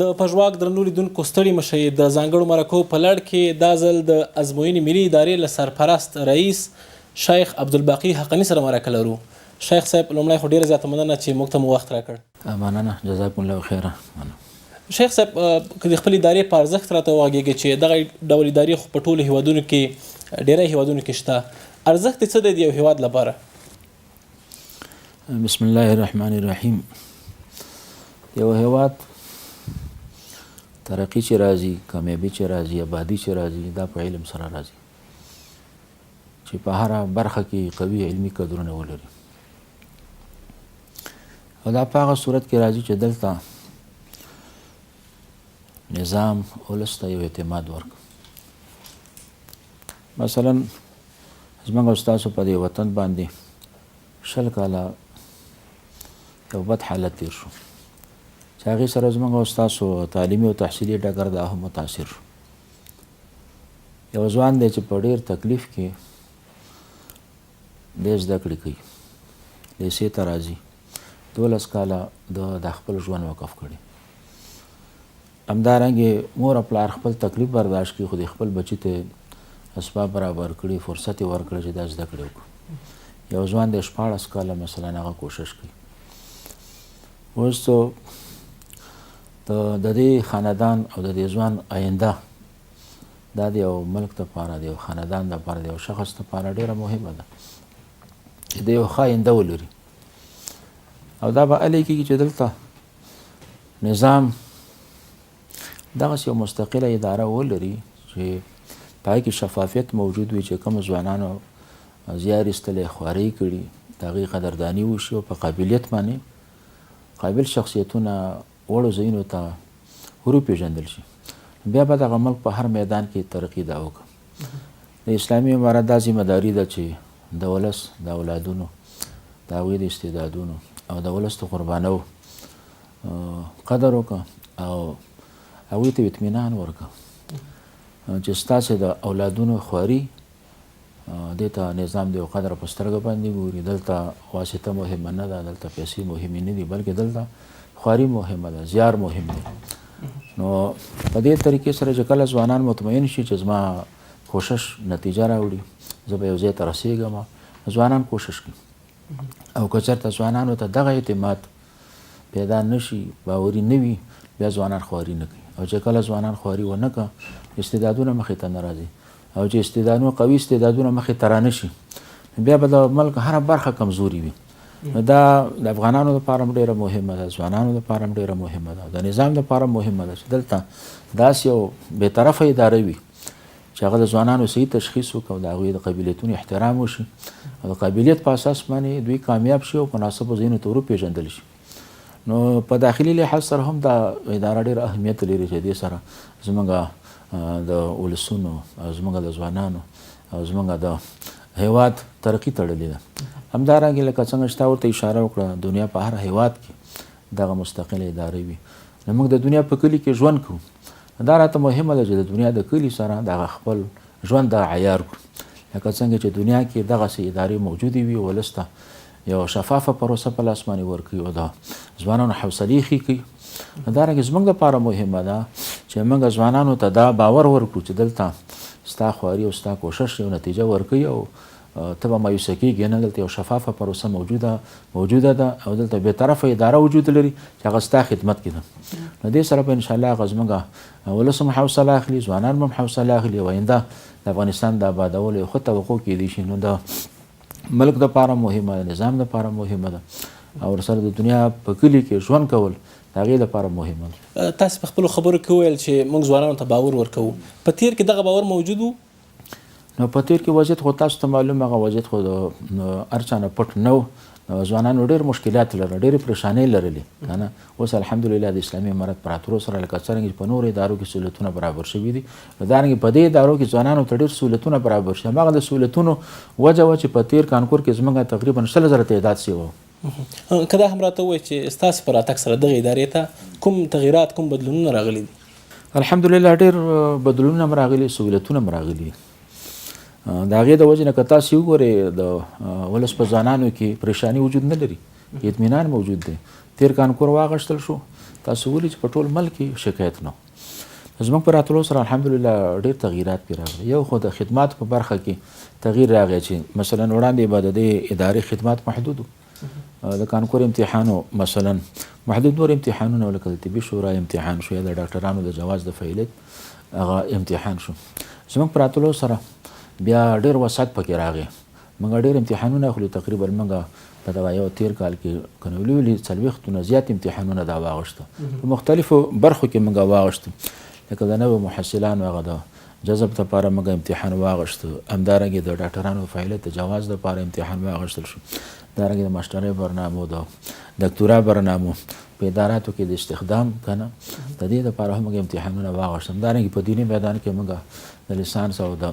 د پژواک درنو لیدونکو ستړي مشئ د ځانګړو مرکو په لړ کې دا ځل د ازموینې ملي ادارې له سرپرست رئیس شیخ عبدالباقي حقانی سره مرکه لرو. شیخ صاحب لومړی خو ډېره زیاته مننه چې موږ ته مو وخت راکړ. مننه، جزاکم الله خیره. شیخ صاحب که د خپل ادارې په ارزښت راته وغږېږئ چې دغه ډول ادارې خو په ټولو هیوادونو کې ډېری هیوادونو کې شته، ارزښت یې څه دی د یو هیواد لپاره؟ بسم الله الرحمن الرحیم. یو هیواد ترقی چې راځي، کامیابي چې راځي، آبادي چې راځي، دا په علم سره راځي چې په هره برخه کې قوي علمي کدرونه ولري. او دا په هغه صورت کې راځي چې دلته نظام ولس ته یو اعتماد ورکړي. مثلا زموږ او ستاسو په دې وطن باندې 20 کاله یو بد حالت تیر شو چې هغې سره زموږ او ستاسو تعلیمي او تحصیلي ډګر دا هم متاثر شو. یو ځوان دی چې په ډېر تکلیف کې دی زده کړې کوي، لیسې ته راځي، 12 کاله د خپل ژوند وقف کړي. همدارنګې مور او پلار خپل تکلیف برداشت کړي، خو د خپل بچي ته اسباب برابر کړي، فرصت یې ورکړی چې دا زده کړې وکړي. یو ځوان دی 14 کاله مثلا هغه کوشش کوي. اوس د دې خاندان او د دې ځوان آینده دا د یو ملک دپاره، د یو خاندان دپاره، د یو شخص دپاره ډېره مهمه ده چې د یو ښه آینده ولري. او دا به هلې کېږي چې دلته نظام دغسې یو مستقله اداره ولري چې په هغې کې شفافیت موجود وي، چې کوم ځوانانو زیار ایستلی، خوارۍ کړي، د هغې قدرداني وشي او په قابلیت باندې قابل شخصیتونه وړو ځایونو ته وروپېژندل شي. بیا به دغه ملک په هر میدان کې ترقي دا وکړي. د اسلامي امارت دا ذمهداري ده چې د ولس د اولادونو د هغوی د استعدادونو او د ولس د قربانو قدر وکړه او هغوی ته اطمینان ورکړه چې ستاسې د اولادونو خواري دې ته نظام د یو قدر په سترګه باندې ګوري. دلته واسطه مهمه نه ده، دلته پیسې مهمې نه دي، بلکې دلته خواري مهمه ده، زیار مهم دی. نو په دې طریقې سره چې کله ځوانان مطمئن شي چې زما کوشش نتیجه راوړي، زه به یو ځای ته رسېږم، ځوانان کوشش کوي. او که چېرته ځوانانو ته دغه اعتماد پیدا نه شي، باوري نه وي، بیا ځوانان خواري نه کوي. او چې کله ځوانان خواري ونه کړه، استعدادونه مخې ته نه راځي. او چې استعدادونه قوي استعدادونه مخې ته رانه شي، بیا به د ملک هره برخه کمزوري وي. نو دا د افغانانو لپاره هم ډېره مهمه ده، ځوانانو لپاره هم ډېره مهمه ده، د نظام لپاره مهمه ده چې دلته داسې یو بېطرفه اداره وي چې هغه د ځوانانو صحیح تشخیص وکړي او د هغوی د قابلیتونو احترام وشي او د قابلیت په اساس باندې دوی کامیاب شي او په مناسبو ځایونو ته وروپېژندل شي. نو په داخلي لحاظ سره هم دا اداره ډېر اهمیت لري چې دې سره زموږ د ولسونو او زموږ د ځوانانو او زموږ د هیواد ترقي تړلې ده. همدارنګې لکه څنګه چې تا ورته اشاره وکړه، دنیا په هر هیواد کې دغه مستقله ادارې وي. نو موږ د دنیا په کلي کې ژوند کوو، دا راته مهمه ده چې د دنیا د کلي سره دغه خپل ژوند د عیار کړو. لکه څنګه چې دنیا کې دغسې ادارې موجودې وي، ولس ته یو شفافه پروسه په لاس باندې ورکوي او د ځوانانو حوصلې ښې کوي. همدارنګې زموږ دپاره مهمه ده چې موږ ځوانانو ته دا باور ورکړو چې دلته ستا خواري او ستا کوشش یو نتیجه ورکوي او ته به مایوسه کېږې نه. دلته یو شفافه پروسه موجوده ده او دلته بېطرفه اداره وجود لري چې هغه ستا خدمت کې ده. نو دې سره به انشاءالله هغه زموږ ولس هم حوصله اخلي، ځوانان هم حوصله اخلي او آینده د افغانستان د آبادولو یو ښه توقع کېدی شي. نو د ملک دپاره مهمه ده، نظام دپاره مهمه ده او ورسره د دنیا په کلي کې ژوند کول د هغې لپاره مهمه ده. تاسې په خپلو خبرو کې وویل چې موږ ځوانانو ته باور ورکوو. په تېر کې دغه باور موجود و؟ نو په تېر کې وضعیت خو تاسو ته معلوم، هغه وضعیت خو د هر چا نه پټ نه و. ځوانانو ډېر مشکلات لرل، ډېرې پریشانۍ لرلې که نه. اوس الحمدلله د اسلامي امارت په راتلو سره لکه څرنګه چې په نورو ادارو کې سهولتونه برابر شوي دي، همدارنګې په دې ادارو کې ځوانانو ته ډېر سهولتونه برابر شي. هماغه د سهولتونو وجه وه چې په تېر کانکور کې زموږ تقریبا 100,000 تعداد سوی و. که دا هم راته ووایي چې ستاسې په راتګ سره دغې ادارې ته کوم تغییرات، کوم بدلونونه راغلي دي؟ الحمدلله ډېر بدلونونه هم راغلي، سهولتونه هم راغلي. د هغې د وجې نه که تاسې وګورئ د ولس په ځوانانو کې پریشاني وجود نه لري، اطمینان موجود دی. تېر کانکور واغشتل شو، تاسو ولې چې په ټول ملک کې شکایت نه زموږ په راتلو سره الحمدلله ډېر تغییرات پرې راغلي. یو خو د خدمات په برخه کې تغییر راغی چې مثلا وړاندې به د دې ادارې خدمات محدود وو، د کانکور امتحانو مثلا محدود نور امتحانونه لکه د طبي شورا امتحان شو یا د ډاکټرانو د جواز د فعالیت هغه امتحان شو. زموږ په راتلو سره بیا ډېر وسعت پکې راغی. موږ ډېر امتحانونه اخلو، تقریبا موږ په دغه یو تیر کال کې که نه ولي 40 زیات امتحانونه دا واغوسته، په مختلفو برخو کې موږ واغوسته، لکه د نوو محصلانو هغه د جذب لپاره موږ امتحان واغوسته، همدارنګې د ډاکټرانو فعالیت د جواز لپاره امتحان واغوستل شو، همدارنګې د ماسټرۍ برنامو د دکتورا برنامو په اداراتو کې د استخدام کنه د دې لپاره هم موږ امتحانونه واغوستل. همدارنګې په دیني میدان کې موږ د لیسانس او د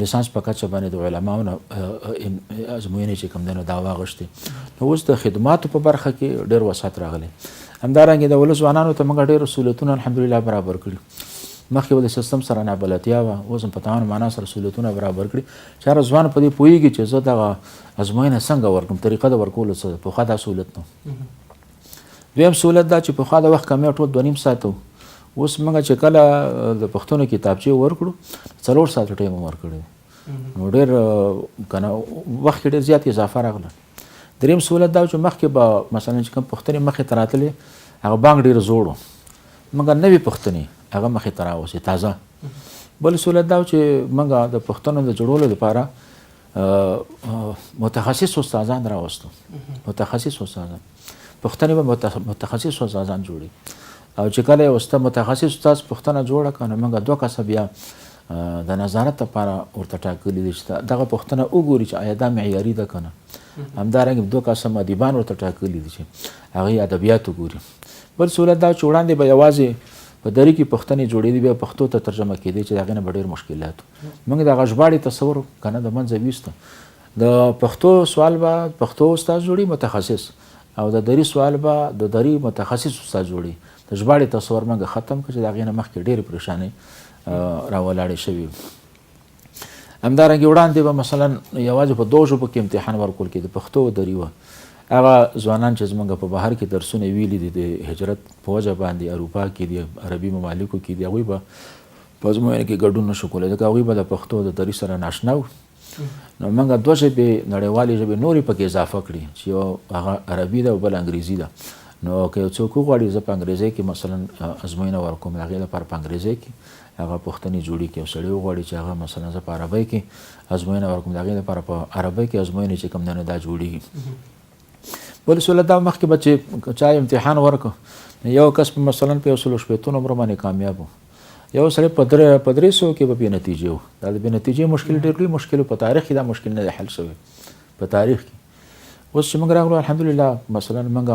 لیسانس په کچه باندې د علماو نه ازموینې چې کوم دی نو دا واغوستې. نو اوس د خدماتو په برخه کې ډېر وسعت راغلی. همدارنګې د ولس ځوانانو ته موږ ډېر سهولتونه الحمدلله برابر کړي. مخکې به د سیستم سره نابلدتیا وه، اوس هم په تمام معنا سره سهولتونه برابر کړي چې هر ځوان په دې پوهېږي چې زه دغه ازموینه څنګه ورکړم، طریقه د ورکولو څه ده. پخوا دا سهولت نه. دویم سهولت دا چې پخوا د وخت کمی ټول 2.5 ساعته و، اوس موږ چې کله د پښتنو کتابچې ورکړو 4 ساعته ټایم ورکړی نو ډېر کنه وخت کې ډېر زیات اضافه راغله. دریم سهولت دا چې مخکې به مثلا چې کوم پوښتنې مخې ته راتلې هغه بانک ډېر زوړ و، موږ نوې پوښتنې هغه مخې ته راوستې تازه. بل سهولت دا چې موږ د پوښتنو د جوړولو لپاره متخصص استادان راوستو. متخصص استادان پوښتنې به متخصص استادان جوړي، او چې کله یو متخصص استاد پوښتنه جوړه کړه نو موږ 2 کسه بیا د نظارت لپاره ورته ټاکلي دي چې دغه پوښتنه وګوري چې آیا دا معیاري ده که نه. همدارنګې 2 کسه ادیبان ورته ټاکلي دي چې هغوی ادبیات وګوري. بل سهولت دا چې وړاندې به یوازې په دري کې پوښتنې جوړېدې، بیا پښتو ته ترجمه کېدې چې د هغې نه به ډېر مشکلات و. موږ د هغه ژباړې تصور که نه د منځه ویسته. د پښتو سوال به پښتو استاد جوړي متخصص، او د دري سوال به د دري متخصص استاد جوړي. د ژباړې تصور موږ ختم کړ چې د هغې نه مخکې ډېرې پریشانۍ راولاړې شوي. همدارنګې وړاندې به مثلا یوازې په 2 ژبو کې امتحان ورکول کېده، پښتو او دري وه. هغه ځوانان چې زموږ په بهر کې درسونه ویلي دي د هجرت په وجه باندې اروپا کې دي، عربي ممالکو کې دي، هغوی به په ازموینه کې ګډون نشو کولی ځکه هغوی به د پښتو او د دري سره ناشنا وو. نو موږ 2 ژبې نړیوالې ژبې نورې پکې اضافه کړي چې یو هغه عربي ده او بل انګریزي ده. نو که یو څوک وغواړي زه په انګریزۍ کې مثلا ازموینه ورکوم، د هغې لپاره په انګریزۍ کې هغه پوښتنې جوړي. که یو سړی وغواړي چې هغه مثلا زه په عربۍ کې ازموینه ورکوم، د هغې لپاره په عربۍ کې ازموینې چې کوم دی نو دا جوړېږي. بل سهولت دا مخکې به چې چا امتحان ورکړو یو کس په مثلا په 160 نمبرو باندې کامیاب و، یو سړی په 300 کې به بې نتیجې و. دا د بې نتیجې مشکل ډېر لوی مشکل و. په تاریخ کې دا مشکل نه دی حل شوی په تاریخ کې. اوس چې موږ راغلو الحمدلله مثلا موږ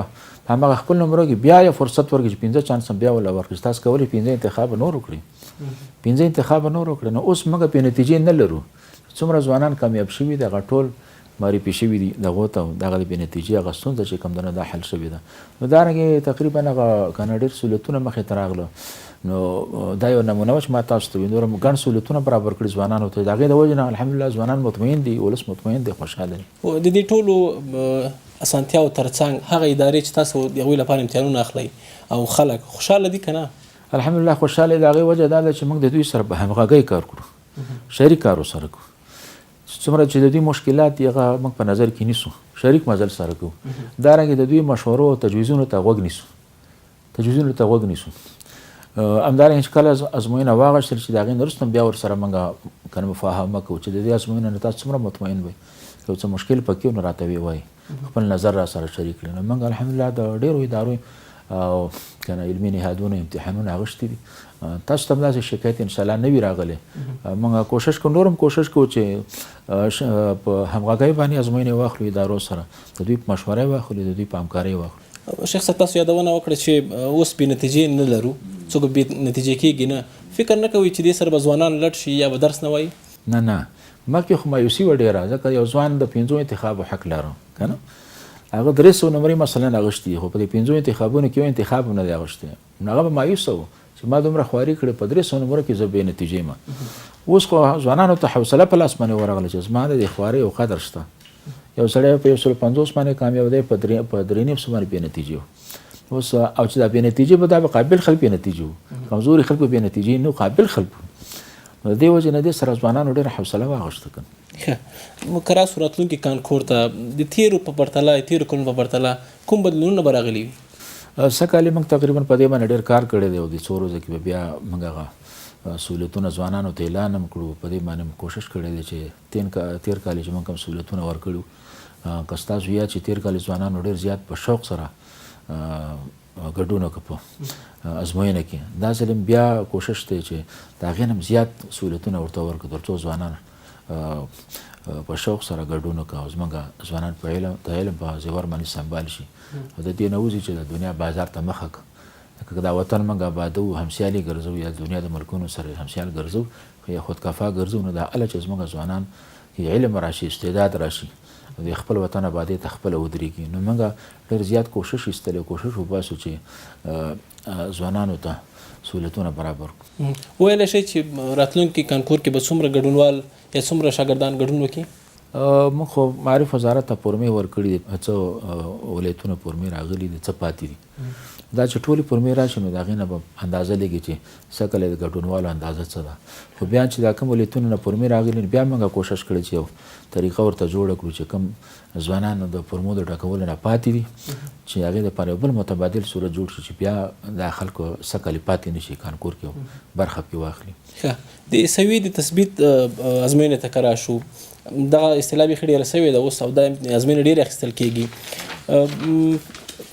هماغه خپل نمبرو کې بیا یو فرصت ورکړي چې 15 چانس بیا ولا ورکړي، تاسو کولی 15 انتخاب نور وکړي، 15 انتخاب نور وکړي. نو اوس موږ بې نتیجې نه لرو. څومره ځوانان کامیاب شوي دي هغه ټول معرفي شوي دي دغو ته، دغه د بې نتیجې هغه ستونزه چې کوم ده نو دا حل شوې ده. نو دارنګې تقریبا هغه که نه ډېر سهولتونه مخې ته راغله. نو دا یو نمونه وه چې ما تاسو ته ویل نور ګڼ سهولتونه برابر کړي ځوانانو ته. د هغې د وجې نه الحمدلله ځوانان مطمئن دي، ولس مطمئن دی، خوشحاله دي. د دې ټولو اسانتیاو ترڅنګ هغه ادارې چې تاسو د هغوی لپاره امتحانونه اخلئ او خلک خوشحاله دي که نه؟ الحمدلله خوشحاله دي. د هغې وجه دا ده چې موږ د دوی سره په همغږۍ کار کړو، شریک کار ورسره کړو. څومره چې د دوی مشکلات دي هغه موږ په نظر کې نیسو، شریک مزل سره کوو. دارنګې د دوی مشورو او تجویزونو ته غوږ نیسو. همدارنګه چې کله ازموینه واغوستل چې د هغې نه وروسته بیا ورسره موږ که نه مفاهمه کوو چې د دې ازموینې نه تاسو څومره مطمئن وئ، یو څه مشکل پکې نو راته ووایي، خپل نظر را سره شریک کړي. نو موږ الحمدلله د ډېرو ادارو او که نه علمي نهادونو امتحانونه اخیستي دي. تاسو ته هم داسې شکایت انشاءالله نه وي راغلی. موږ کوشش کوو، نور هم کوشش کوو چې په همغږۍ باندې ازموینې واخلو، ادارو سره د دوی په مشوره یې واخلو، د دوی په همکارۍ یې واخلو. شیخ صاحب تاسو یادونه وکړه چې اوس بې نتیجې نه لرو، څوک بې نتیجې کېږي نه، فکر نه کوئ چې دې سره به ځوانان لټ شي یا به درس نه وایي؟ نه مخکې خو مایوسي وه ډېره، ځکه یو ځوان د 5 انتخابو حق لرو که نه، هغه 300 نمرې مثلا اخیستي، خو په دې 5 انتخابونو کې یو انتخاب هم نه دی اخیستی. نو هغه به مایوسه و چې ما دومره خواري کړې په 300 نمرو کې زه بې نتیجې یم. اوس خو ځوانانو ته حوصله په لاس باندې ورغله چې زما د دې خوارۍ یو قدر شته. یو سړی په 150 باندې کامیاب دی، په 3.5 باندې بې نتیجې و. اوس او چې دا بې نتیجې به دا به قابل خلک بې نتیجې وو، کمزوري خلک به بې نتیجې نه قابل خلک وو. نو د دې وجې نه دې سره ځوانانو ډېره حوصله واغوښته کړه. که راسو راتلونکي کانکور ته د تیرو په پرتله تیرو کلونو په پرتله کوم بدلونونه به راغلي وي؟ سږ کال یې موږ تقریبا په دې باندې ډېر کار کړی دی او د څو ورځو کې به بیا موږ هغه سهولتونه ځوانانو ته اعلان هم کړو. په دې باندې موږ کوشش کړی دی چې تیر کال چې موږ کوم سهولتونه ورکړو، که ستاسو یا چې تیر کال ځوانانو ډېر زیات په شوق سره ګډون وکړو په ازموینه کې، دا ځل بیا کوشش دی چې د هغې نه هم زیات سهولتونه ورته ورکړو تر څو ځوانان په شوق سره ګډون وکړي او زموږ ځوانان په علم په زیور باندې سمبال شي او د دې نه وځي چې د دنیا بازار ته مخه کړو. که دا وطن موږ آبادو همسیالي ګرځو یا دنیا د ملکونو سره همسیال ګرځو یا خودکفا ګرځو، نو دا هله چې زموږ ځوانان علم راشي، استعداد راشي، د خپل وطن آبادۍ ته خپله ودرېږي، نو موږ ډېر زیات کوشش ایستلی، کوشش وباسو چې ځوانانو ته سهولتونه برابر کړو. ویلی شئ چې راتلونکي کانکور کې به څومره ګډونوال یا څومره شاګردان ګډون وکړي؟ موږ خو معارف وزارت ته فورمې ورکړي دي، څه ولایتونه فورمې راغلي دي، څه پاتې دي. دا چې ټولې فورمې راشي نو د هغې نه به اندازه لګي چې څه کله د ګډونوالو اندازه څه ده. خو بیا چې دا کوم ولایتونه نه فورمې راغلي بیا موږ کوشش کړی چې یو طریقه ورته جوړه کړو چې کوم ځوانان د فورمو د ډکولو نه پاتې دي چې هغې دپاره یو بل متبادل صورت جوړ شي چې بیا دا خلکو څه کلې پاتې نه شي کانکور کې برخه پکې واخلي. د سویې د تثبیت ازموینې ته که راشو، دغه اصطلاح بیخي ډېره سوې ده اوس او دا ازموینه ډېرې اخیستل کېږي.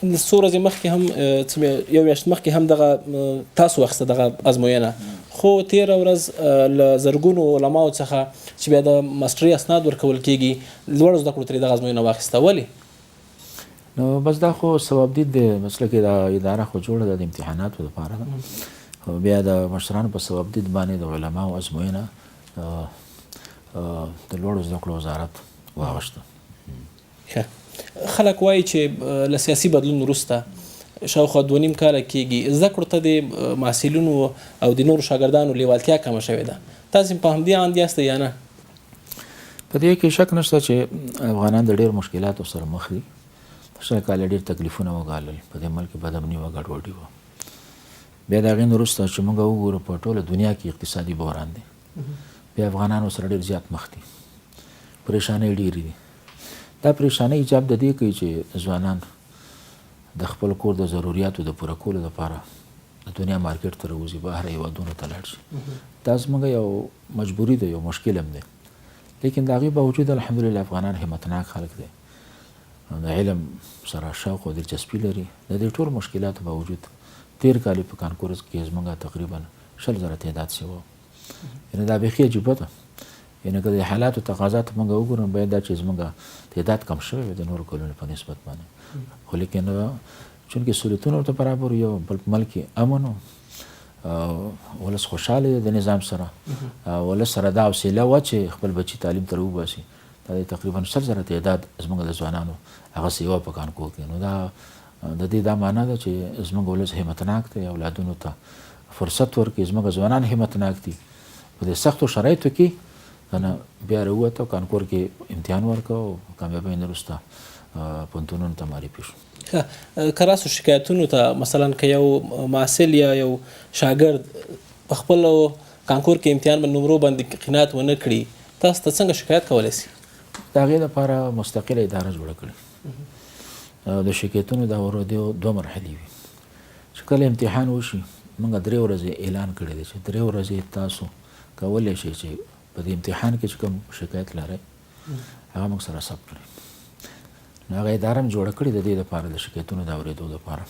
څو ورځې مخکې هم یو میاشت مخکې هم دغه تاسو واخیسته دغه ازموینه، خو تېره ورځ له زرګونو علماو څخه چې بیا د ماسټري اسناد ورکول کېږي لوړو زده کړو ترې دغه ازموینه واخیسته. ولې؟ نو بس دا خو ثوابدید دی، مسله کې دا اداره خو جوړه ده د امتحاناتو دپاره ده، خو بیا د مشرانو په ثوابدید باندې د علماو ازموینه د لوړو زده کړو وزارت واغوښته. خلک وایي چې له سیاسي بدلون وروسته شاوخوا 2.5 کاله کېږي زده کړو ته د محصلینو او د نورو شاګردانو لیوالتیا کمه شوې ده. تاسې په همدې اند یاست یا نه؟ په دې کې شک نشته چې افغانان د ډېر مشکلاتو سره مخ دي. شل کاله ډېر تکلیفونه وګالل، په دې ملک کې بدامني وه، ګډوډي وه. بیا د هغې نه وروسته چې موږ وګورو په ټوله دنیا کې اقتصادي بحران دی، بیا افغانانو سره ډېر زیات مخ دي، پریشانۍ ډېرې دي. دا پریشانۍ ایجاب د دې کوي چې ځوانان د خپل کور د ضروریاتو د پوره کولو لپاره د دنیا مارکیټ ته راوځي، بهر هېوادونو ته لاړ شي. دا زموږ یو مجبوري ده، یو مشکل هم دی، لیکن د هغې باوجود الحمدلله افغانان همتناک خلک دی، د علم سره شوق او دلچسپي لري. د دې ټول مشکلاتو باوجود تېر کال په کانکور کې زموږ تقریبا 100,000 تعداد شوی و. یعنې دا بیخي عجیبه ده. یعنې که د حالاتو تقاضا ته موږ وګورو باید دا چې زموږ تعداد کم شوی وي د نورو کلونو په نسبت باندې، خو لیکن چونکې سهولتونه ورته برابر یو بل ملک امن ولس خوشحاله دی د نظام سره، ولس سره دا حوصله وه چې خپل بچي تعلیم ته راوباسي. دا تقریبا 100,000 تعداد زموږ د ځوانانو هغه سیوا په کانکور کې. نو دا د دې دا معنا ده چې زموږ ولس همتناک دی، اولادونو ته فرصت ورکړي، زموږ ځوانان همتناک دي. په دې سختو شرایطو کې کنه بیا راووتو، کانکور کې امتحان ورکړو او کامیابۍ نه وروسته پوهنتونونو ته معرفي شو. که راسو شکایتونو ته، مثلا که یو محصل یا یو شاګرد په خپل کانکور کې امتحان باندې نمرو باندې قناعت ونه کړي، تاسو ته څنګه شکایت کولی شي؟ د هغې لپاره مستقله اداره جوړه کړې. د شکایتونو د اورېدو 2 مرحلې وي. چې کله امتحان وشي موږ 3 ورځې اعلان کړی دی چې 3 ورځې تاسو کولی شئ چې په دې امتحان کې چې کوم شکایت لرئ هغه موږ سره ثبت کړئ. نو هغه اداره هم جوړه کړې د دې لپاره د شکایتونو د اورېدو لپاره.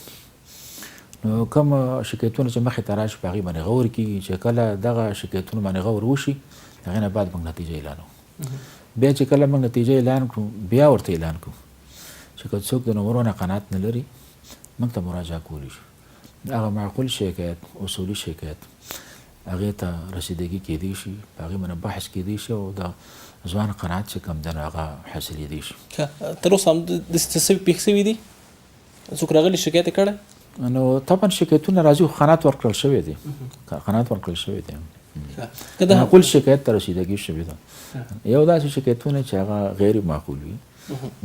نو کوم شکایتونه چې مخې ته راشي په هغې باندې غور کېږي. چې کله دغه شکایتونو باندې غور وشي هغې نه بعد موږ نتیجه اعلانوو. بیا چې کله موږ نتیجه اعلان کړو بیا ورته اعلان کړو چې که څوک د نمرو نه قناعت نه لري موږ ته مراجعه کولی شي. هغه معقول شکایت، اصولي شکایت، هغې ته رسیدګي کېدی شي، په هغې باندې بحث کېدی شي او د ځوان قناعت چې کوم دی نو هغه حاصلېدی شي. تر اوسه هم داسې څه پېښ شوي دي؟ څوک راغلي شکایت یې کړی؟ نو طبعا شکایتونه راځي خو قناعت ورکړل شوی دی، قناعت ورکړل شوی دی. معقول شکایت ته رسیدګي شوې ده. یو داسې شکایتونه چې هغه غیر معقول وي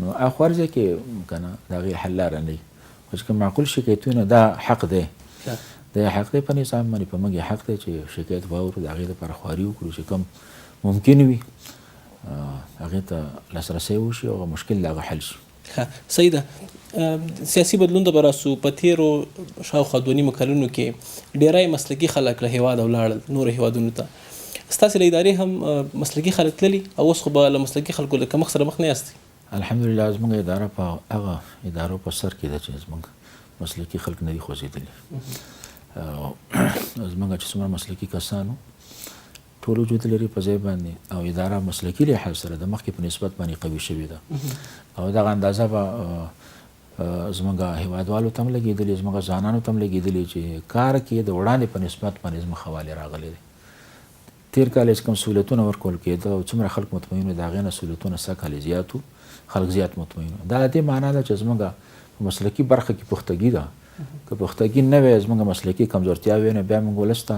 نو هغه ورځي کې که نه د هغې حل لاره نه وي، خو چې کوم معقول شکایتونه دا حق دی د حق دی په نظام باندې په موږ حق دی چې شکایت واورو د هغې دپاره خواري وکړو چې کوم ممکن وي هغې ته لاسرسی وشي او مشکل د هغه حل شي. صحیح ده. سیاسي بدلون ته به راسو. په تېرو شاوخوا 2.5 کلونو کې ډېری مسلکي خلک له هېواده ولاړل نورو هېوادونو ته. ستاسې له ادارې هم مسلکي خلک تللي او اوس خو به له مسلکي خلکو له کمښت سره مخ نه یاستئ؟ الحمدلله زموږ اداره په هغه ادارو په سر کې ده چې زموږ مسلکي خلک نه دي خوځېدلي. زموږ چې څومره مسلکي کسانو ټول وجود لري په ځای باندې او اداره مسلکي لحاظ سره د مخکې په نسبت باندې قوي شوې ده او دغه اندازه به زموږ هیوادوالو ته هم لګېدلې زموږ ځوانانو ته هم لګېدلې چې کار کې د وړاندې په نسبت باندې زموږ حوالې راغلی دی. تېر کال چې کوم سهولتونه ورکول کېده او څومره خلک مطمئن وو د هغې نه سهولتونه سږ کال زیات وو، خلک زیات مطمئن وو. دا د دې معنا ده چې زموږ په مسلکي برخه کې پختګي ده. که پختګي نه وی زموږ مسلکي کمزورتیا وي نو بیا موږ ولس ته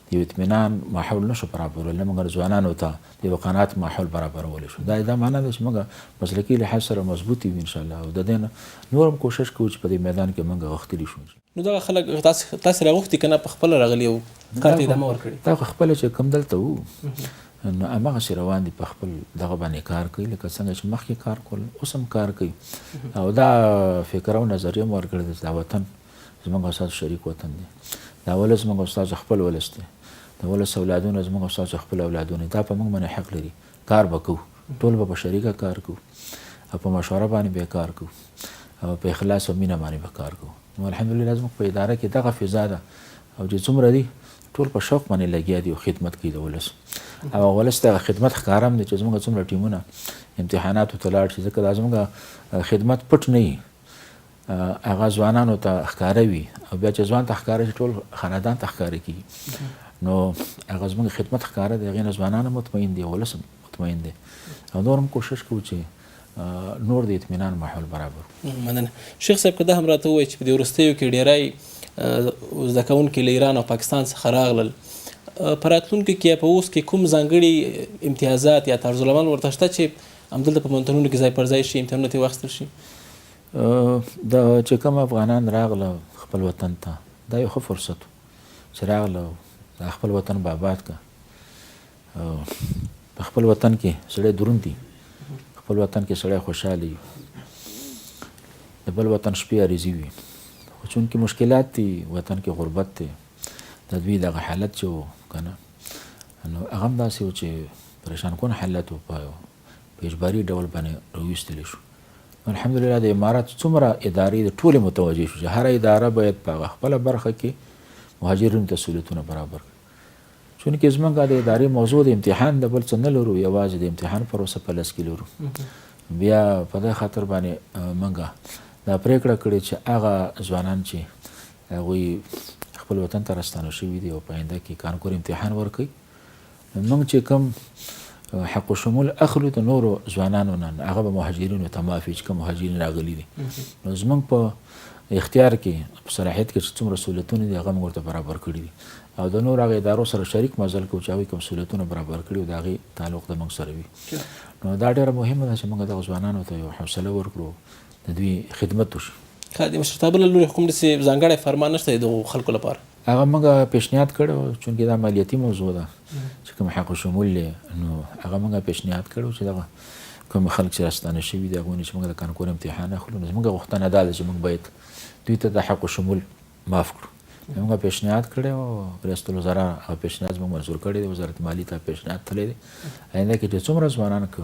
د یو اطمینان ماحول نشو برابرولی، موږ ځوانانو ته د یو قناعت ماحول برابرولی شو. دا معنا ده چې موږ مسلکي لحاظ سره مضبوط یو انشاءالله او د دې نه نور هم کوشش کوو چې په دې میدان کې موږ غښتلي شو. نو دغه خلک تاسې راغوښتي که نه په خپله راغلي او کار ته ادامه ورکړي؟ دا خو خپله چې کوم دلته وو نو هماغسې روان دي په خپل دغه باندې کار کوي لکه څنګه چې مخکې کار کول اوس هم کار کوي او دا فکر او نظریه مو ورکړې ده چې دا وطن زموږ استاد شریک وطن دی، دا ولس زموږ استاد خپل ولس دی، د ولس اولادونه زموږ استاد خپل اولادونه دا په موږ باندې حق لري. کار به کوو، ټول به په شریکه کار کوو او په مشوره باندې به کار کوو او په اخلاص او مینه باندې به کار کوو. نو الحمدلله زموږ په اداره کې دغه فضا ده او چې څومره دي ټول په شوق باندې لګیا دي او خدمت کوي د ولس او ولس ته خدمت ښکاره هم دی چې زموږ څومره ټیمونه امتحاناتو ته لاړ شي ځکه دا زموږ خدمت پټ نه وي، هغه ځوانانو ته ښکاره وي او بیا چې ځوان ته ښکاره شي ټول خاندان ته ښکاره کېږي. نو هغه زموږ خدمت ښکاره دی، هغې نه ځوانان هم مطمئن دي، ولس هم مطمئن دی او نور هم کوشش کوو چې نور د اطمینان ماحول برابر. مننه. شیخ صاحب که دا هم راته ووایي چې په دې وروستیو کې ډېری زده کوونکي له ایران او پاکستان څخه راغلل، په راتلونکي کې یا په اوس کې کوم ځانګړي امتیازات یا طرز العمل ورته شته چې همدلته په پوهنتونونو کې ځای پر ځای شي، امتحانونه ترې واخیستل شي؟ دا چې کوم افغانان راغله خپل وطن ته دا یو ښه فرصت و چې راغله دا خپل وطن به آباد کړه. په خپل وطن کې سړی دروند دي، خپل وطن کې سړی خوشحاله وي، د بل وطن شپې عریضي وي، خو چونکې مشکلات دي وطن کې غربت دی د دوی دغه حالت چې و که نه نو هغه هم داسې و چې پریشان کن حالت و په اجباري ډول باندې راویستلی شو. الحمدلله د امارات څومره ادارې د ټولې متوجه شو چې هره اداره باید په خپله برخه کې مهاجرینو ته سهولتونه برابر کړي. چونکې زموږ د ادارې موضوع د امتحان د بل څه نه لرو، یوازې د امتحان پروسه په لاس کې لرو. بیا په دې خاطر باندې موږ دا پرېکړه کړې چې هغه ځوانان چې هغوی خپل وطن ته راستانه شوي دي او په آینده کې کانکور امتحان ورکوي، موږ چې کوم حق و شمول اخلو د نورو ځوانانو نه هغه به مهاجرینو ته معافي چې کوم مهاجرین راغلي دي. نو زموږ په اختیار کې په صلاحیت کې چې څومره سهولتونه دي هغه موږ ورته برابر کړي دي او د نور هغه ادارو سره شریک مزل کوو چې هغوی کوم سهولتونه برابر کړي او د هغې تعلق د موږ سره وي. نو دا ډېره مهمه ده چې موږ دغه ځوانانو ته یو حوصله ورکړو، د دوی خدمت وشي. د مشرتابه له لورې کوم داسې ځانګړی فرمان نشته د دغو خلکو لپاره؟ هغه موږ پیشنهاد کړی چونکې دا مالیاتي موضوع ده چې کوم حق و شمول دی نو هغه موږ پیشنهاد کړی چې دغه کوم خلک چې راستانه شوي دي هغوی نه چې موږ د کانکور امتحان اخلو نو زموږ غوښتنه دا ده چې موږ باید دوی ته د حق و شمول معاف کړو. موږ پیشنهاد کړی او ریاست الوزرا هغه پیشنهاد موږ منظور کړی دی، وزارت مالیې ته پیشنهاد تللی دی. آینده کې چې څومره ځوانان که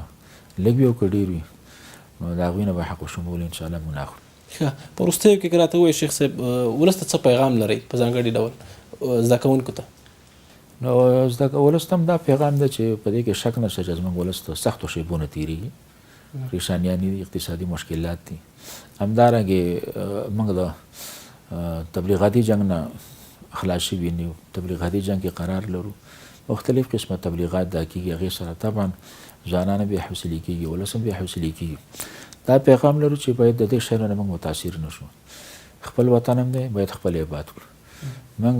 لږ وي او که ډېر وي نو د هغوی نه به حق و شمول انشاءالله موږ اخلو. په وروستیو کې که راته ووایي شیخ صاحب ولس ته څه پیغام لرئ په ځانګړي ډول زده کوونکو ته؟ نو ولس ته هم دا پیغام ده چې په دې کې شک نشته چې زموږ ولس ته سختو شیبونه تېرېږي، پریشانیانې دي، اقتصادي مشکلات دي، همدارنګې موږ د تبلیغاتي جنګ نه خلاص شوي نه یو، تبلیغاتي جنګ کې قرار لرو، مختلف قسمه تبلیغات دا کېږي، هغې سره طبعا ځوانان بې حوصلې کېږي، ولس هم بې حوصلې کېږي. دا پیغام لرو چې باید د دې شیانو نه موږ متاثر نه شو، خپل وطن هم دی باید خپل عباد کړو. موږ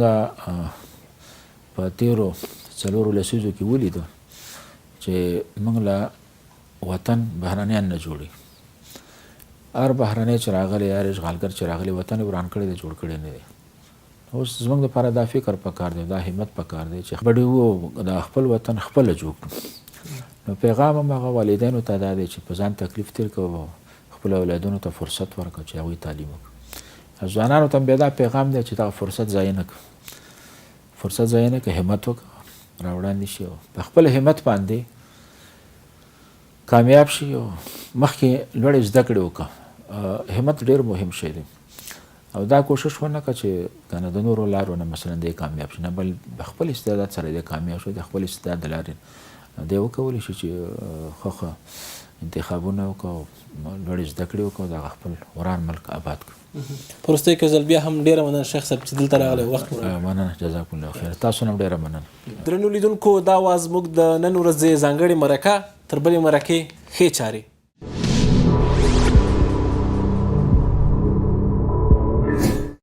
په تېرو 4 لسیزو کې ولیده چې موږ له وطن بهرانیان نه جوړوي، هر بهرنی چې راغلی هر اشغالګر چې راغلی وطن یې وران کړی دی جوړ کړی نه دی. اوس زموږ دپاره دا فکر پکار دی دا همت پکار دی چې بډې وو دا خپل وطن خپله جوړ کړو. نو پیغام هم هغه والدینو ته دا دی چې په ځان تکلیف تېر کوو خپلو اولادونو ته فرصت ورکړه چې هغوی تعلیم وکړي. ځوانانو ته هم بیا دا پیغام دی چې دغه فرصت ضایع نه کړه فرصت ضایع نه کړه همت وکړه را وړاندې شي او په خپل همت باندې کامیاب شي او مخکې لوړې زده کړې وکړه. همت ډېر مهم شی دی او دا کوشش ونه کړه چې کنه د نورو لارو نه مثلا دی کامیاب شي نه بل د خپل استعداد سره دی کامیاب شي د خپل استعداد د لارې دی وکولی شي چې ښه انتخابونه وکړو لوړې زده کړې وکړو د خپل وران ملک آباد کړو. په وروستیو کې ځل بیا هم ډېره مننه شیخ صاحب چې دلته راغلی وخت مو مننه جزاکم الله خیر تاسو هم ډېره مننه. درنو لیدونکو دا وه زموږ د نن ورځې ځانګړې مرکه تر بلې مرکې ښې چارې.